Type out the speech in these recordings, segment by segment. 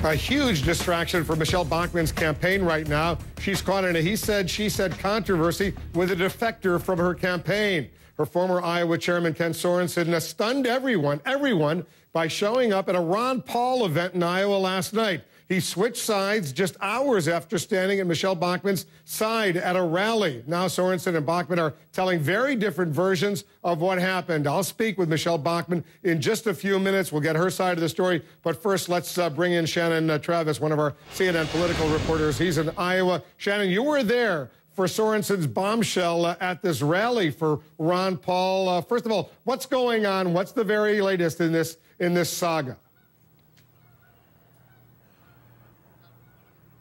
A huge distraction for Michele Bachmann's campaign right now. She's caught in a he said, she said controversy with a defector from her campaign. Her former Iowa chairman, Kent Sorenson, stunned everyone by showing up at a Ron Paul event in Iowa last night. He switched sides just hours after standing at Michele Bachmann's side at a rally. Now Sorenson and Bachmann are telling very different versions of what happened. I'll speak with Michele Bachmann in just a few minutes. We'll get her side of the story. But first, let's bring in Shannon Travis, one of our CNN political reporters. He's in Iowa. Shannon, you were there for Sorenson's bombshell at this rally for Ron Paul. First of all, what's going on? What's the very latest in this saga?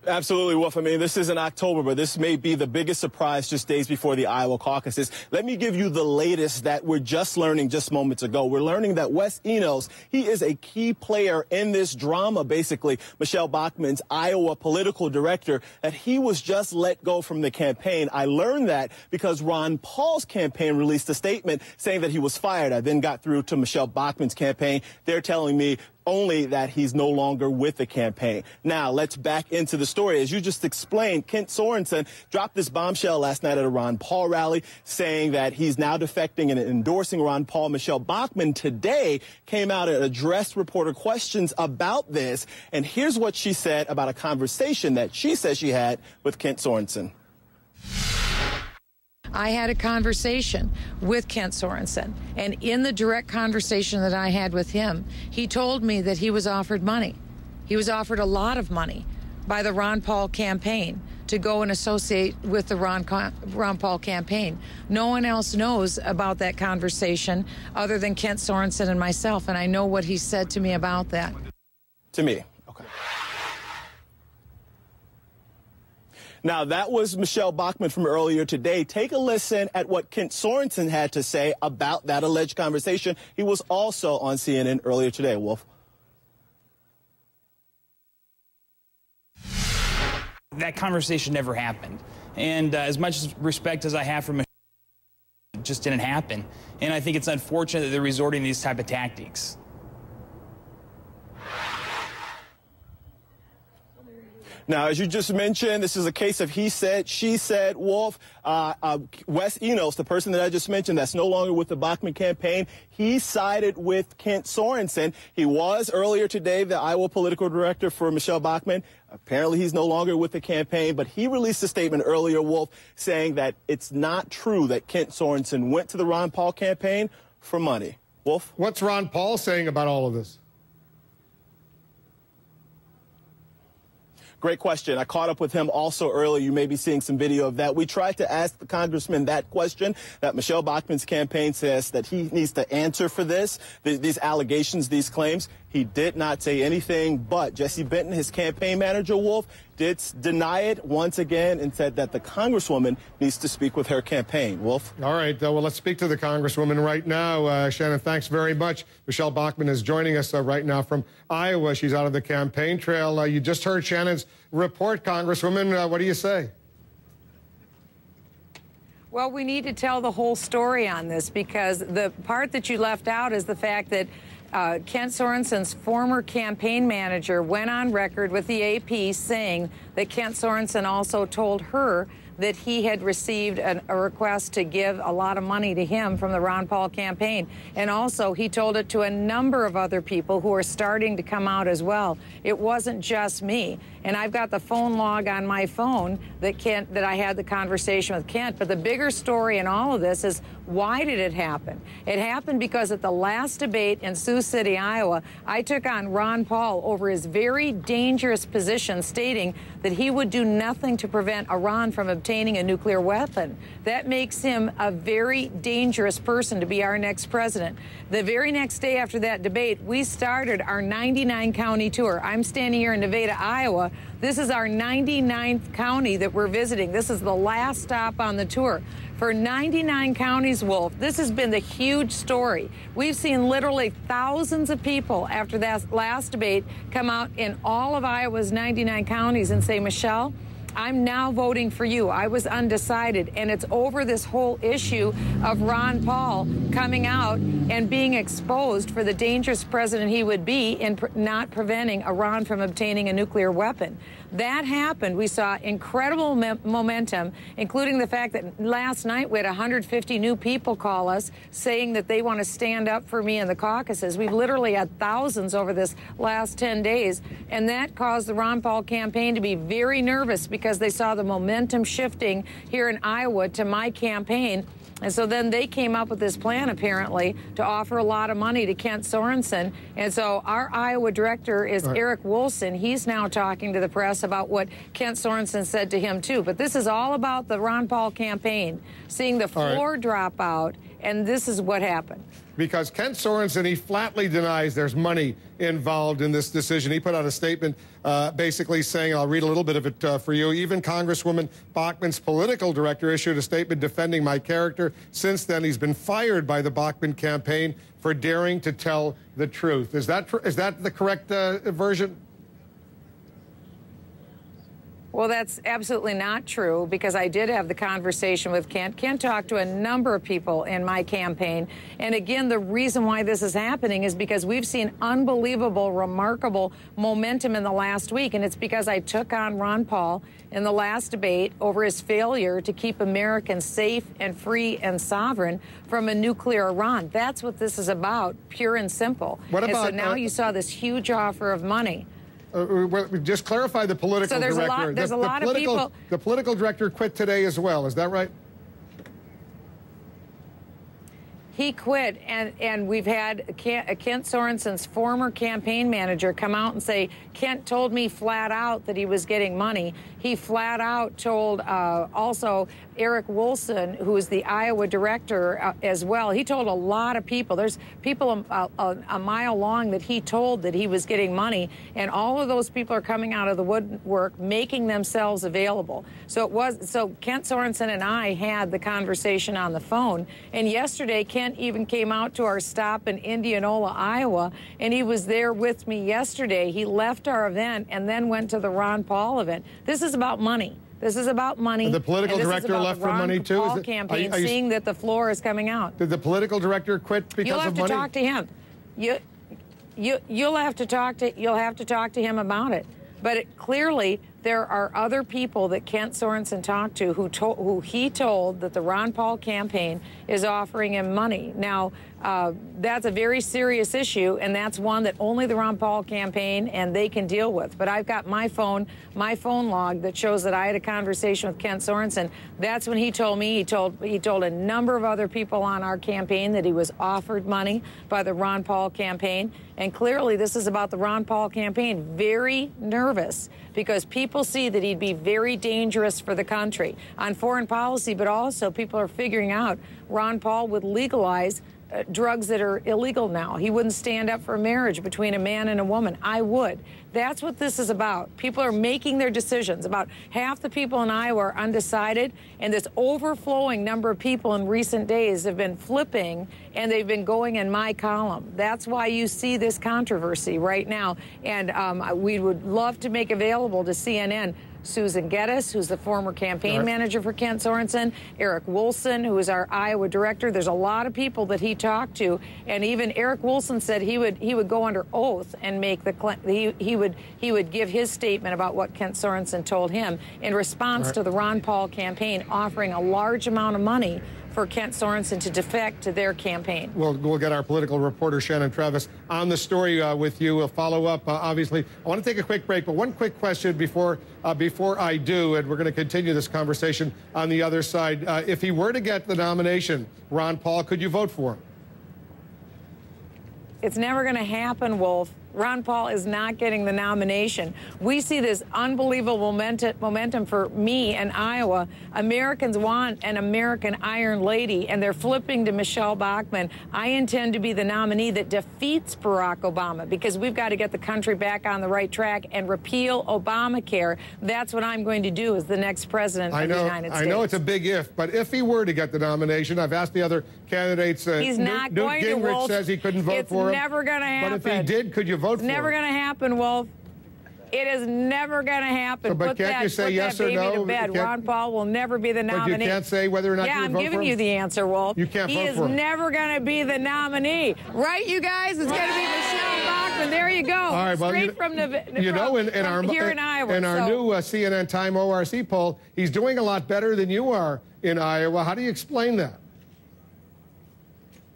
Absolutely, Wolf. I mean, this is in October, but this may be the biggest surprise just days before the Iowa caucuses. Let me give you the latest that we're just learning just moments ago. We're learning that Wes Enos, he is a key player in this drama, basically. Michele Bachmann's Iowa political director, that he was just let go from the campaign. I learned that because Ron Paul's campaign released a statement saying that he was fired. I then got through to Michele Bachmann's campaign. They're telling me only that he's no longer with the campaign. Now, let's back into the story. As you just explained, Kent Sorenson dropped this bombshell last night at a Ron Paul rally saying that he's now defecting and endorsing Ron Paul. Michele Bachmann today came out and addressed reporter questions about this. And here's what she said about a conversation that she says she had with Kent Sorenson. I had a conversation with Kent Sorenson, and in the direct conversation that I had with him, he told me that he was offered money. He was offered a lot of money by the Ron Paul campaign to go and associate with the Ron Paul campaign. No one else knows about that conversation other than Kent Sorenson and myself, and I know what he said to me about that. To me. Okay. Now, that was Michele Bachmann from earlier today. Take a listen at what Kent Sorenson had to say about that alleged conversation. He was also on CNN earlier today. Wolf. That conversation never happened. And as much respect as I have for Michele, it just didn't happen. And I think it's unfortunate that they're resorting to these type of tactics. Now, as you just mentioned, this is a case of he said, she said. Wolf, Wes Enos, the person that I just mentioned that's no longer with the Bachmann campaign, he sided with Kent Sorenson. He was earlier today the Iowa political director for Michele Bachmann. Apparently, he's no longer with the campaign, but he released a statement earlier, Wolf, saying that it's not true that Kent Sorenson went to the Ron Paul campaign for money. Wolf? What's Ron Paul saying about all of this? Great question. I caught up with him also earlier. You may be seeing some video of that. We tried to ask the congressman that question that Michele Bachmann's campaign says that he needs to answer for this, these allegations, these claims. He did not say anything, but Jesse Benton, his campaign manager, Wolf, did deny it once again and said that the congresswoman needs to speak with her campaign. Wolf? All right. Well, let's speak to the congresswoman right now. Shannon, thanks very much. Michele Bachmann is joining us right now from Iowa. She's out of the campaign trail. You just heard Shannon's report, Congresswoman. What do you say? Well, we need to tell the whole story on this because the part that you left out is the fact that Kent Sorenson's former campaign manager went on record with the AP saying that Kent Sorenson also told her that he had received a request to give a lot of money to him from the Ron Paul campaign. And also, he told it to a number of other people who are starting to come out as well. It wasn't just me. And I've got the phone log on my phone that I had the conversation with Kent. But the bigger story in all of this is, why did it happen? It happened because at the last debate in Sioux City, Iowa, I took on Ron Paul over his very dangerous position, stating that he would do nothing to prevent Iran from obtaining a nuclear weapon. That makes him a very dangerous person to be our next president. The very next day after that debate, we started our 99-county tour. I'm standing here in Nevada, Iowa. This is our 99th county that we're visiting. This is the last stop on the tour. For 99 counties, Wolf, this has been the huge story. We've seen literally thousands of people after that last debate come out in all of Iowa's 99 counties and say, Michele, I'm now voting for you. I was undecided. And it's over this whole issue of Ron Paul coming out and being exposed for the dangerous president he would be in not preventing Iran from obtaining a nuclear weapon. That happened. We saw incredible momentum, including the fact that last night we had 150 new people call us saying that they want to stand up for me in the caucuses. We've literally had thousands over this last 10 days, and that caused the Ron Paul campaign to be very nervous because they saw the momentum shifting here in Iowa to my campaign. And so then they came up with this plan, apparently, to offer a lot of money to Kent Sorenson. And so our Iowa director is Eric Wolfson. He's now talking to the press about what Kent Sorenson said to him, too. But this is all about the Ron Paul campaign, seeing the floor drop out, and this is what happened. Because Kent Sorenson, he flatly denies there's money involved in this decision. He put out a statement basically saying, I'll read a little bit of it for you, even Congresswoman Bachmann's political director issued a statement defending my character. Since then, he's been fired by the Bachmann campaign for daring to tell the truth. Is that the correct version? Well, that's absolutely not true, because I did have the conversation with Kent. Kent talked to a number of people in my campaign. And again, the reason why this is happening is because we've seen unbelievable, remarkable momentum in the last week. And it's because I took on Ron Paul in the last debate over his failure to keep Americans safe and free and sovereign from a nuclear Iran. That's what this is about, pure and simple. What about, and so now you saw this huge offer of money. Just clarify the political director. There's a lot of people. The political director quit today as well. Is that right? He quit, and we've had Kent Sorenson's former campaign manager come out and say, Kent told me flat out that he was getting money. He flat out told also Eric Wolfson, who is the Iowa director as well. He told a lot of people. There's people a mile long that he told that he was getting money, and all of those people are coming out of the woodwork, making themselves available. So Kent Sorenson and I had the conversation on the phone, and yesterday Kent even came out to our stop in Indianola, Iowa, and he was there with me yesterday. He left our event and then went to the Ron Paul event. This is about money. This is about money. The political director left for money too. Paul campaign, seeing that the floor is coming out. Did the political director quit because of money? You'll have to talk to him. You'll have to talk to him about it. But clearly, there are other people that Kent Sorenson talked to who he told that the Ron Paul campaign is offering him money. Now, that's a very serious issue, and that's one that only the Ron Paul campaign and they can deal with. But I've got my phone log that shows that I had a conversation with Kent Sorenson. That's when he told me, he told a number of other people on our campaign that he was offered money by the Ron Paul campaign. And clearly, this is about the Ron Paul campaign. Very nervous, because people see that he'd be very dangerous for the country on foreign policy, but also people are figuring out Ron Paul would legalize drugs that are illegal now. He wouldn't stand up for marriage between a man and a woman. I would. That's what this is about. People are making their decisions. About half the people in Iowa are undecided, and this overflowing number of people in recent days have been flipping, and they've been going in my column. That's why you see this controversy right now, and we would love to make available to CNN Susan Geddes, who's the former campaign manager for Kent Sorenson, Eric Wolfson, who is our Iowa director. There's a lot of people that he talked to, and even Eric Wolfson said he would go under oath and make the he would give his statement about what Kent Sorenson told him in response to the Ron Paul campaign offering a large amount of money for Kent Sorenson to defect to their campaign. We'll get our political reporter, Shannon Travis, on the story with you. We'll follow up, obviously. I want to take a quick break, but one quick question before I do, and we're going to continue this conversation on the other side. If he were to get the nomination, Ron Paul, could you vote for him? It's never going to happen, Wolf. Ron Paul is not getting the nomination. We see this unbelievable momentum for me and Iowa. Americans want an American Iron Lady, and they're flipping to Michele Bachmann. I intend to be the nominee that defeats Barack Obama, because we've got to get the country back on the right track and repeal Obamacare. That's what I'm going to do as the next president of the United States. I know it's a big if, but if he were to get the nomination, I've asked the other candidates. He's not going to, Wolf. Says he couldn't vote for him. It's never going to happen. But if he did, could you vote for him? It's never going to happen, Wolf. It is never going to happen. So, but can't you say yes or no? To bed. Ron Paul will never be the nominee. But you can't say whether or not you vote for him? Yeah, I'm giving you the answer, Wolf. You can't vote for him. He is never going to be the nominee. Right, you guys? It's going to be Michele Bachmann. There you go. All right, well, straight from Nevada. You know, here in Iowa. In our new CNN Time ORC poll, he's doing a lot better than you are in Iowa. How do you explain that?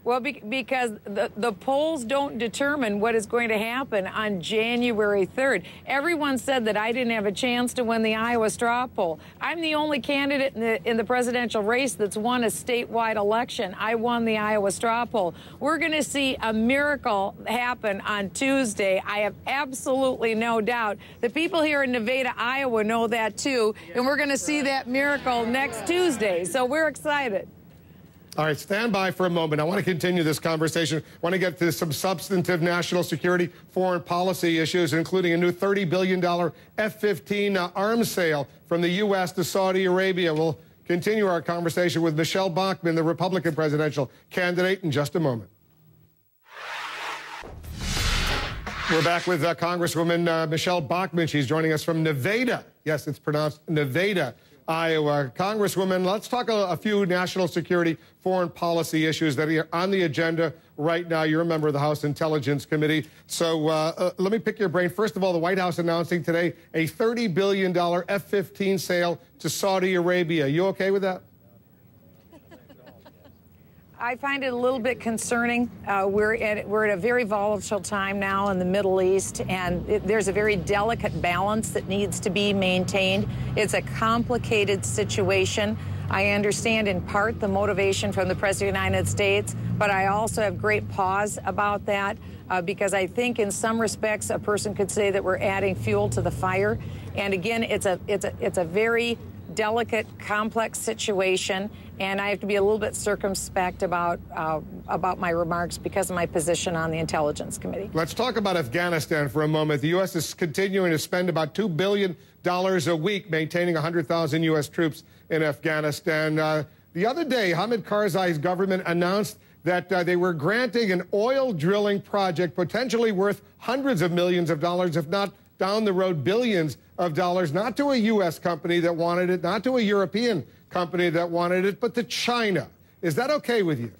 Well, because the polls don't determine what is going to happen on January 3rd. Everyone said that I didn't have a chance to win the Iowa straw poll. I'm the only candidate in the presidential race that's won a statewide election. I won the Iowa straw poll. We're going to see a miracle happen on Tuesday. I have absolutely no doubt. The people here in Nevada, Iowa know that too, and we're going to see that miracle next Tuesday. So we're excited. All right, stand by for a moment. I want to continue this conversation. I want to get to some substantive national security, foreign policy issues, including a new $30 billion F-15 arms sale from the U.S. to Saudi Arabia. We'll continue our conversation with Michele Bachmann, the Republican presidential candidate, in just a moment. We're back with Congresswoman Michele Bachmann. She's joining us from Nevada. Yes, it's pronounced Nevada, Iowa. Congresswoman, let's talk a few national security, foreign policy issues that are on the agenda right now. You're a member of the House Intelligence Committee. So let me pick your brain. First of all, the White House announcing today a $30 billion F-15 sale to Saudi Arabia. You okay with that? I find it a little bit concerning. We're at a very volatile time now in the Middle East, and there's a very delicate balance that needs to be maintained. It's a complicated situation. I understand in part the motivation from the President of the United States, but I also have great pause about that because I think in some respects a person could say that we're adding fuel to the fire. And again, it's a very delicate, complex situation, and I have to be a little bit circumspect about my remarks because of my position on the Intelligence Committee. Let's talk about Afghanistan for a moment. The U.S. is continuing to spend about $2 billion a week maintaining 100,000 U.S. troops in Afghanistan. The other day, Hamid Karzai's government announced that they were granting an oil drilling project potentially worth hundreds of millions of dollars, if not down the road billions of dollars, not to a U.S. company that wanted it, not to a European company that wanted it, but to China. Is that okay with you?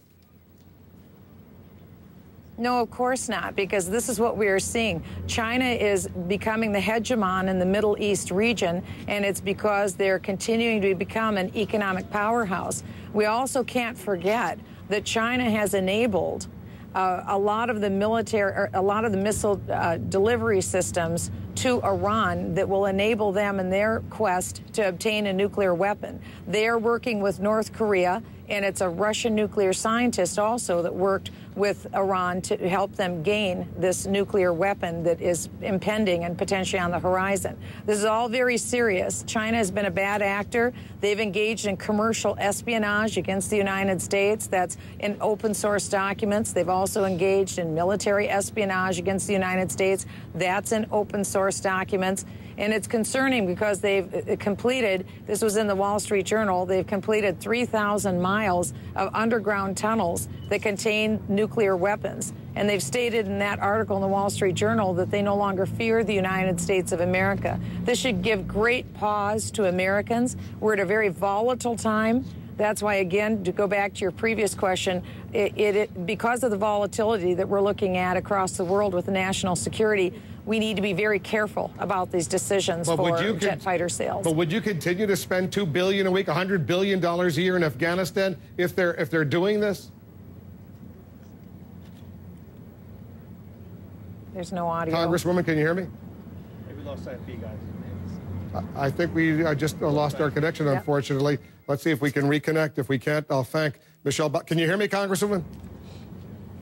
No, of course not, because this is what we are seeing. China is becoming the hegemon in the Middle East region, and it's because they're continuing to become an economic powerhouse. We also can't forget that China has enabled a lot of the military, or a lot of the missile delivery systems to Iran that will enable them in their quest to obtain a nuclear weapon. They're working with North Korea, and it's a Russian nuclear scientist also that worked with Iran to help them gain this nuclear weapon that is impending and potentially on the horizon. This is all very serious. China has been a bad actor. They've engaged in commercial espionage against the United States. That's in open source documents. They've also engaged in military espionage against the United States. That's in open source documents. And it's concerning because they've completed, this was in the Wall Street Journal, they've completed 3,000 miles of underground tunnels that contain nuclear weapons. And they've stated in that article in the Wall Street Journal that they no longer fear the United States of America. This should give great pause to Americans. We're at a very volatile time. That's why, again, to go back to your previous question, because of the volatility that we're looking at across the world with the national security, we need to be very careful about these decisions for jet fighter sales. But would you continue to spend $2 billion a week, $100 billion a year in Afghanistan if they're doing this? There's no audio. Congresswoman, can you hear me? We lost IFB, guys. I think we just lost our connection, unfortunately. Yep. Let's see if we can reconnect. If we can't, I'll thank Michele. Can you hear me, Congresswoman?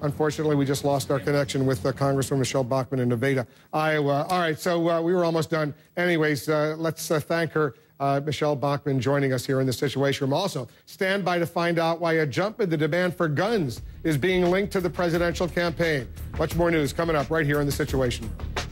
Unfortunately, we just lost our connection with Congresswoman Michele Bachmann in Nevada, Iowa. All right, so we were almost done. Anyways, let's thank her, Michele Bachmann, joining us here in the Situation Room. Also, stand by to find out why a jump in the demand for guns is being linked to the presidential campaign. Much more news coming up right here in the Situation Room.